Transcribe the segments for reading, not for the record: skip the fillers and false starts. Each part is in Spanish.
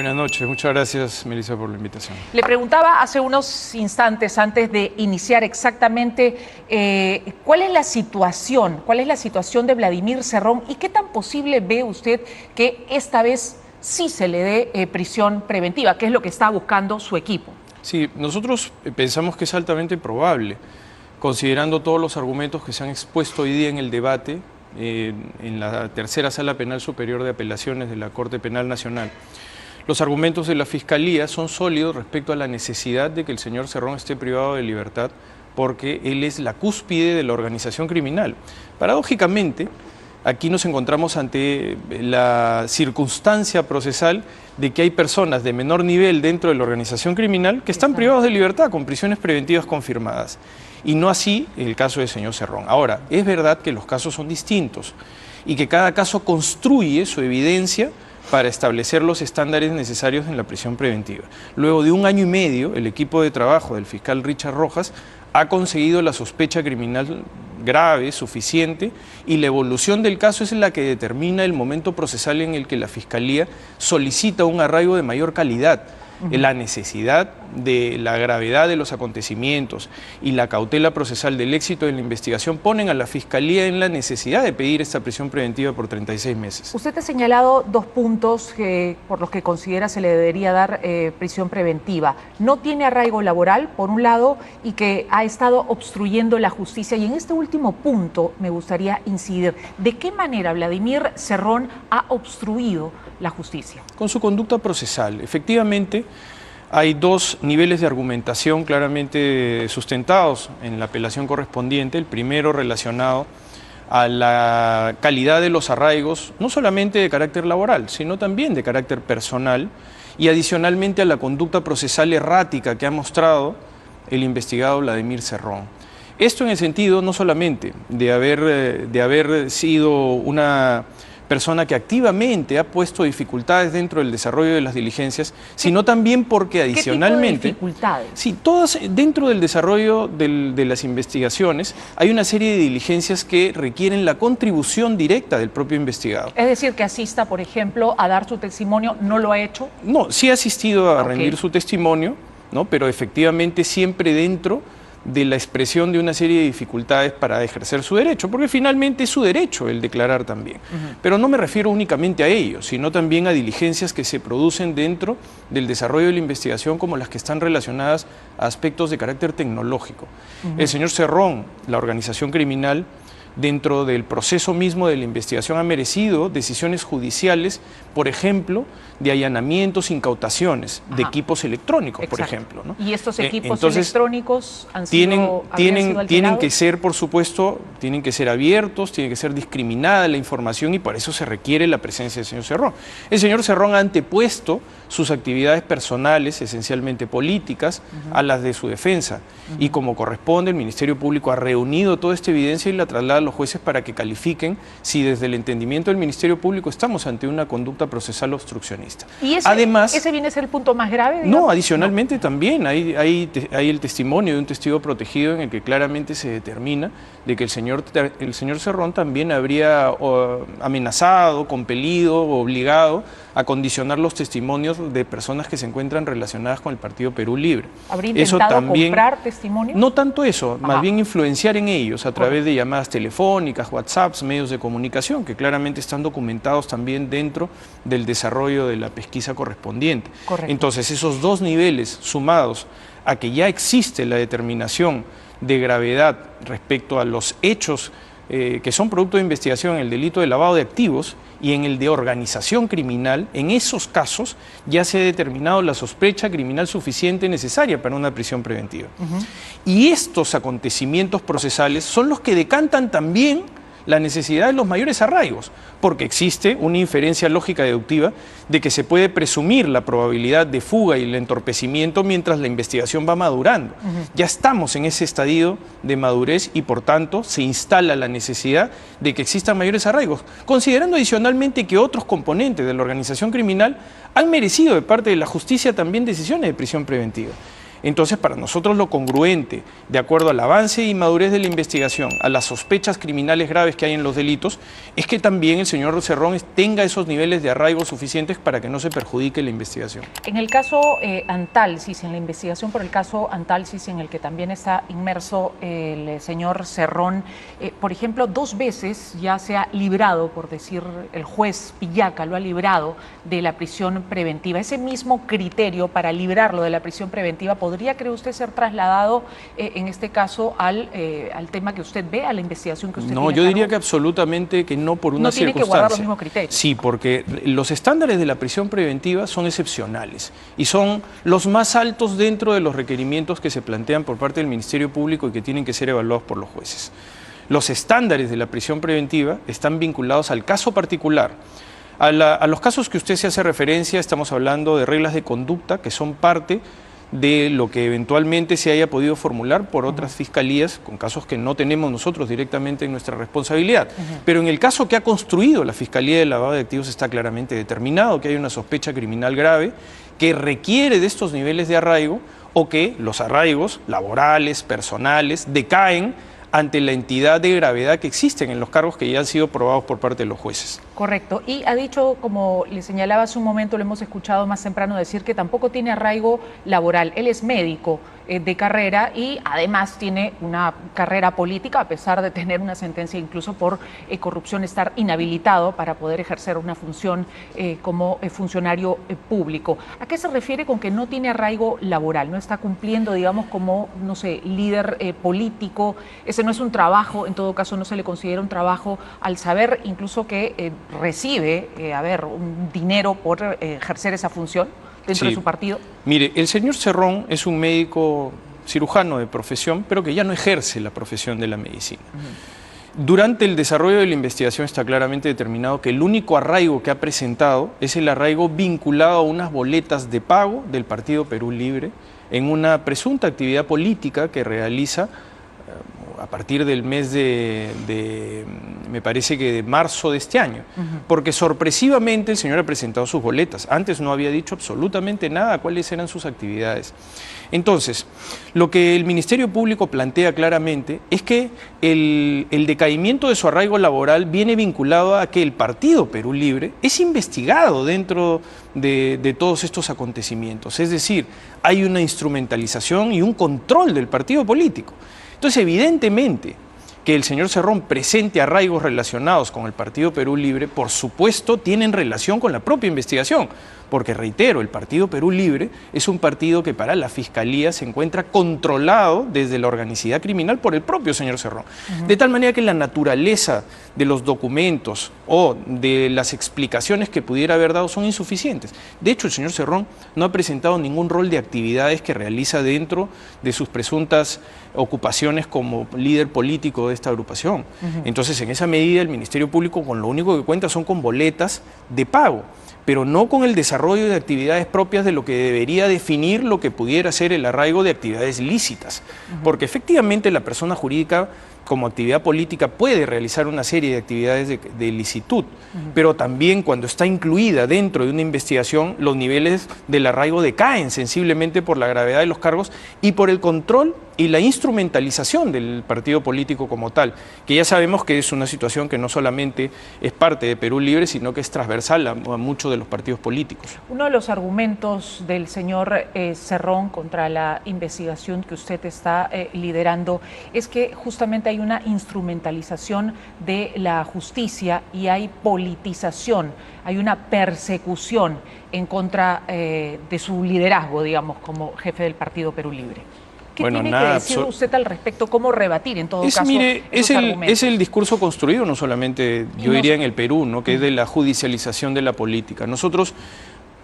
Buenas noches, muchas gracias, Melissa, por la invitación. Le preguntaba hace unos instantes, antes de iniciar exactamente, ¿cuál es la situación de Vladimir Cerrón y qué tan posible ve usted que esta vez sí se le dé prisión preventiva, que es lo que está buscando su equipo? Sí, nosotros pensamos que es altamente probable, considerando todos los argumentos que se han expuesto hoy día en el debate en la tercera Sala Penal Superior de Apelaciones de la Corte Penal Nacional. Los argumentos de la Fiscalía son sólidos respecto a la necesidad de que el señor Cerrón esté privado de libertad porque él es la cúspide de la organización criminal. Paradójicamente, aquí nos encontramos ante la circunstancia procesal de que hay personas de menor nivel dentro de la organización criminal que están privados de libertad con prisiones preventivas confirmadas. Y no así el caso del señor Cerrón. Ahora, es verdad que los casos son distintos y que cada caso construye su evidencia para establecer los estándares necesarios en la prisión preventiva. Luego de 1 año y medio, el equipo de trabajo del fiscal Richard Rojas ha conseguido la sospecha criminal grave, suficiente, y la evolución del caso es la que determina el momento procesal en el que la Fiscalía solicita un arraigo de mayor calidad. La necesidad de la gravedad de los acontecimientos y la cautela procesal del éxito de la investigación ponen a la Fiscalía en la necesidad de pedir esta prisión preventiva por 36 meses. Usted ha señalado 2 puntos por los que considera se le debería dar prisión preventiva. No tiene arraigo laboral, por un lado, y que ha estado obstruyendo la justicia. Y en este último punto me gustaría incidir. ¿De qué manera Vladimir Cerrón ha obstruido la justicia? Con su conducta procesal. Efectivamente, hay 2 niveles de argumentación claramente sustentados en la apelación correspondiente. El primero relacionado a la calidad de los arraigos, no solamente de carácter laboral, sino también de carácter personal, y adicionalmente a la conducta procesal errática que ha mostrado el investigado Vladimir Cerrón. Esto en el sentido no solamente de haber sido una persona que activamente ha puesto dificultades dentro del desarrollo de las diligencias, sino también porque adicionalmente... ¿Qué tipo de dificultades? Sí, todas dentro del desarrollo de las investigaciones hay una serie de diligencias que requieren la contribución directa del propio investigado. Es decir, que asista, por ejemplo, a dar su testimonio, ¿no lo ha hecho? No, sí ha asistido a rendir su testimonio, ¿no? Pero efectivamente siempre dentro de la expresión de una serie de dificultades para ejercer su derecho, porque finalmente es su derecho el declarar también. Pero no me refiero únicamente a ello, sino también a diligencias que se producen dentro del desarrollo de la investigación, como las que están relacionadas a aspectos de carácter tecnológico. El señor Cerrón, la organización criminal, dentro del proceso mismo de la investigación ha merecido decisiones judiciales, por ejemplo, de allanamientos, incautaciones de equipos electrónicos, por ejemplo, ¿no? ¿Y estos equipos electrónicos tienen que ser, por supuesto, tienen que ser abiertos, tiene que ser discriminada la información y por eso se requiere la presencia del señor Cerrón. El señor Cerrón ha antepuesto sus actividades personales, esencialmente políticas, a las de su defensa. Y como corresponde, el Ministerio Público ha reunido toda esta evidencia y la traslada a los jueces para que califiquen si desde el entendimiento del Ministerio Público estamos ante una conducta procesal obstruccionista. ¿Y ese viene a ser el punto más grave? Digamos? No, adicionalmente también hay el testimonio de un testigo protegido en el que claramente se determina de que el señor Cerrón también habría amenazado, compelido, obligado a condicionar los testimonios de personas que se encuentran relacionadas con el Partido Perú Libre. ¿Habría intentado comprar testimonios? No tanto eso, más bien influenciar en ellos a través de llamadas telefónicas, WhatsApps, medios de comunicación, que claramente están documentados también dentro del desarrollo de la pesquisa correspondiente. Correcto. Entonces, esos 2 niveles sumados a que ya existe la determinación de gravedad respecto a los hechos que son producto de investigación en el delito de lavado de activos y en el de organización criminal, en esos casos ya se ha determinado la sospecha criminal suficiente necesaria para una prisión preventiva. Y estos acontecimientos procesales son los que decantan también la necesidad de los mayores arraigos, porque existe una inferencia lógica deductiva de que se puede presumir la probabilidad de fuga y el entorpecimiento mientras la investigación va madurando. Ya estamos en ese estadio de madurez y por tanto se instala la necesidad de que existan mayores arraigos, considerando adicionalmente que otros componentes de la organización criminal han merecido de parte de la justicia también decisiones de prisión preventiva. Entonces, para nosotros lo congruente, de acuerdo al avance y madurez de la investigación, a las sospechas criminales graves que hay en los delitos, es que también el señor Cerrón tenga esos niveles de arraigo suficientes para que no se perjudique la investigación. En el caso Antalsis, en la investigación por el caso Antalsis, en el que también está inmerso el señor Cerrón, por ejemplo, 2 veces ya se ha librado, por decir, el juez Pillaca lo ha librado de la prisión preventiva. Ese mismo criterio para librarlo de la prisión preventiva ¿podría, cree usted, ser trasladado en este caso al tema que usted ve, a la investigación que usted tiene? No, yo diría que absolutamente que no, por una circunstancia. No tiene que guardar los mismos criterios. Sí, porque los estándares de la prisión preventiva son excepcionales y son los más altos dentro de los requerimientos que se plantean por parte del Ministerio Público y que tienen que ser evaluados por los jueces. Los estándares de la prisión preventiva están vinculados al caso particular. A los casos que usted se hace referencia, estamos hablando de reglas de conducta que son parte de lo que eventualmente se haya podido formular por otras fiscalías, con casos que no tenemos nosotros directamente en nuestra responsabilidad. Pero en el caso que ha construido la Fiscalía de Lavado de Activos está claramente determinado que hay una sospecha criminal grave que requiere de estos niveles de arraigo o que los arraigos laborales, personales, decaen ante la entidad de gravedad que existen en los cargos que ya han sido probados por parte de los jueces. Correcto. Y ha dicho, como le señalaba hace un momento, lo hemos escuchado más temprano decir que tampoco tiene arraigo laboral. Él es médico de carrera y además tiene una carrera política, a pesar de tener una sentencia incluso por corrupción, estar inhabilitado para poder ejercer una función como funcionario público. ¿A qué se refiere con que no tiene arraigo laboral? ¿No está cumpliendo, digamos, como, no sé, líder político? Ese no es un trabajo, en todo caso no se le considera un trabajo, al saber incluso que recibe, un dinero por ejercer esa función dentro de su partido. Mire, el señor Cerrón es un médico cirujano de profesión, pero que ya no ejerce la profesión de la medicina. Durante el desarrollo de la investigación está claramente determinado que el único arraigo que ha presentado es el arraigo vinculado a unas boletas de pago del Partido Perú Libre en una presunta actividad política que realiza a partir del mes me parece que de marzo de este año, porque sorpresivamente el señor ha presentado sus boletas. Antes no había dicho absolutamente nada cuáles eran sus actividades. Entonces, lo que el Ministerio Público plantea claramente es que el decaimiento de su arraigo laboral viene vinculado a que el Partido Perú Libre es investigado dentro de todos estos acontecimientos. Es decir, hay una instrumentalización y un control del partido político. Entonces, evidentemente, que el señor Cerrón presente arraigos relacionados con el Partido Perú Libre, por supuesto, tienen relación con la propia investigación, porque, reitero, el Partido Perú Libre es un partido que para la Fiscalía se encuentra controlado desde la organicidad criminal por el propio señor Cerrón. De tal manera que la naturaleza de los documentos o de las explicaciones que pudiera haber dado son insuficientes. De hecho, el señor Cerrón no ha presentado ningún rol de actividades que realiza dentro de sus presuntas ocupaciones como líder político de esta agrupación. Entonces, en esa medida, el Ministerio Público con lo único que cuenta son con boletas de pago, pero no con el desarrollo de actividades propias de lo que debería definir lo que pudiera ser el arraigo de actividades lícitas. Porque efectivamente la persona jurídica como actividad política puede realizar una serie de actividades de licitud, pero también cuando está incluida dentro de una investigación, los niveles del arraigo decaen sensiblemente por la gravedad de los cargos y por el control y la instrumentalización del partido político como tal, que ya sabemos que es una situación que no solamente es parte de Perú Libre, sino que es transversal a muchos de los partidos políticos. Uno de los argumentos del señor Cerrón contra la investigación que usted está liderando es que justamente hay una instrumentalización de la justicia y hay politización, hay una persecución en contra de su liderazgo, digamos, como jefe del Partido Perú Libre. ¿Qué tiene que decir usted al respecto? ¿Cómo rebatir en todo caso esos argumentos? Es el discurso construido, no solamente, yo diría en el Perú, ¿no? Que es de la judicialización de la política. Nosotros,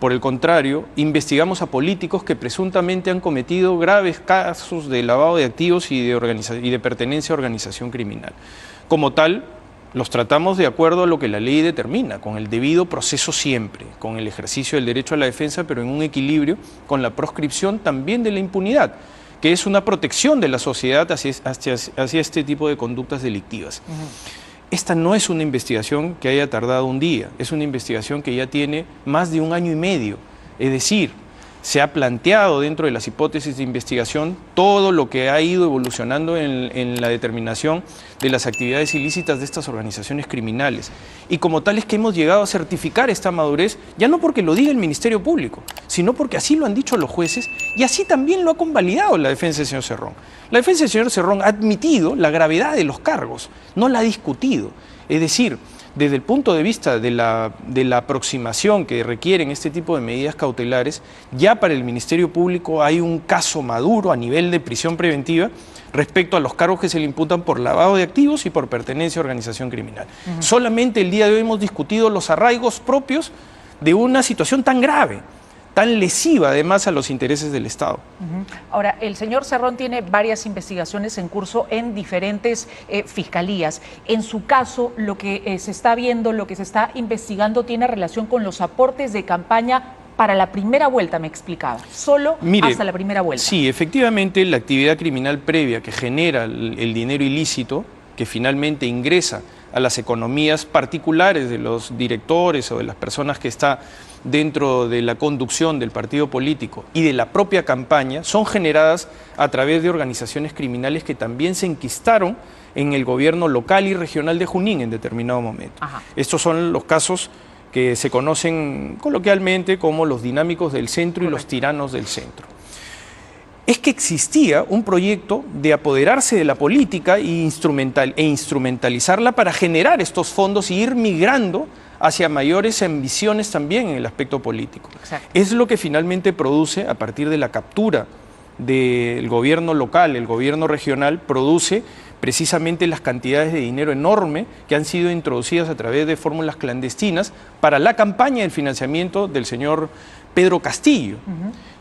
por el contrario, investigamos a políticos que presuntamente han cometido graves casos de lavado de activos y de pertenencia a organización criminal. Como tal, los tratamos de acuerdo a lo que la ley determina, con el debido proceso siempre, con el ejercicio del derecho a la defensa, pero en un equilibrio con la proscripción también de la impunidad, que es una protección de la sociedad hacia este tipo de conductas delictivas. Esta no es una investigación que haya tardado un día, es una investigación que ya tiene más de 1 año y medio. Es decir, se ha planteado dentro de las hipótesis de investigación todo lo que ha ido evolucionando en la determinación de las actividades ilícitas de estas organizaciones criminales. Y como tal es que hemos llegado a certificar esta madurez, ya no porque lo diga el Ministerio Público, sino porque así lo han dicho los jueces y así también lo ha convalidado la defensa del señor Cerrón. La defensa del señor Cerrón ha admitido la gravedad de los cargos, no la ha discutido. Es decir, desde el punto de vista de la aproximación que requieren este tipo de medidas cautelares, ya para el Ministerio Público hay un caso maduro a nivel de prisión preventiva respecto a los cargos que se le imputan por lavado de activos y por pertenencia a organización criminal. Solamente el día de hoy hemos discutido los arraigos propios de una situación tan grave, tan lesiva además a los intereses del Estado. Ahora, el señor Cerrón tiene varias investigaciones en curso en diferentes fiscalías. En su caso, lo que se está viendo, lo que se está investigando tiene relación con los aportes de campaña para la primera vuelta, me explicaba. Solo hasta la primera vuelta. Sí, efectivamente, la actividad criminal previa que genera el dinero ilícito, que finalmente ingresa a las economías particulares de los directores o de las personas que están dentro de la conducción del partido político y de la propia campaña, son generadas a través de organizaciones criminales que también se enquistaron en el gobierno local y regional de Junín en determinado momento. Estos son los casos que se conocen coloquialmente como los dinámicos del centro y los tiranos del centro. Es que existía un proyecto de apoderarse de la política e instrumentalizarla para generar estos fondos y ir migrando hacia mayores ambiciones también en el aspecto político. Exacto. Es lo que finalmente produce, a partir de la captura del gobierno local, el gobierno regional, produce precisamente las cantidades de dinero enorme que han sido introducidas a través de fórmulas clandestinas para la campaña del financiamiento del señor Pedro Castillo,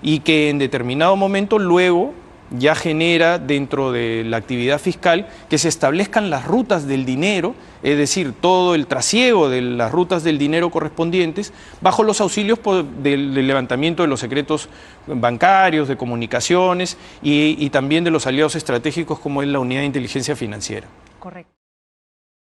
y que en determinado momento luego ya genera dentro de la actividad fiscal que se establezcan las rutas del dinero, es decir, todo el trasiego de las rutas del dinero correspondientes bajo los auxilios del levantamiento de los secretos bancarios, de comunicaciones y también de los aliados estratégicos como es la Unidad de Inteligencia Financiera. Correcto.